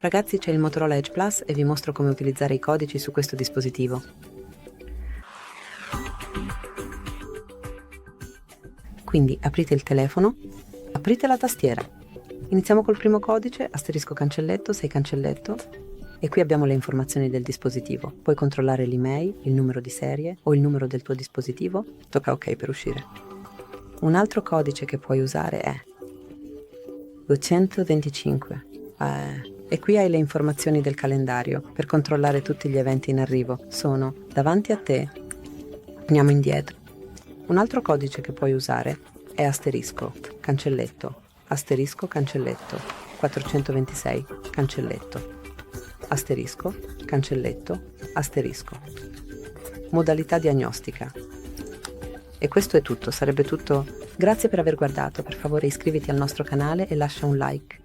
Ragazzi, c'è il Motorola Edge Plus e vi mostro come utilizzare i codici su questo dispositivo. Quindi aprite il telefono, aprite la tastiera. Iniziamo col primo codice, asterisco cancelletto, 6 cancelletto, e qui abbiamo le informazioni del dispositivo. Puoi controllare l'IMEI, il numero di serie o il numero del tuo dispositivo. Tocca OK per uscire. Un altro codice che puoi usare è 225. E qui hai le informazioni del calendario per controllare tutti gli eventi in arrivo. Sono davanti a te. Andiamo indietro. Un altro codice che puoi usare è asterisco, cancelletto, asterisco, cancelletto, 426, cancelletto, asterisco, cancelletto, asterisco. Modalità diagnostica. E questo è tutto, sarebbe tutto. Grazie per aver guardato, per favore iscriviti al nostro canale e lascia un like.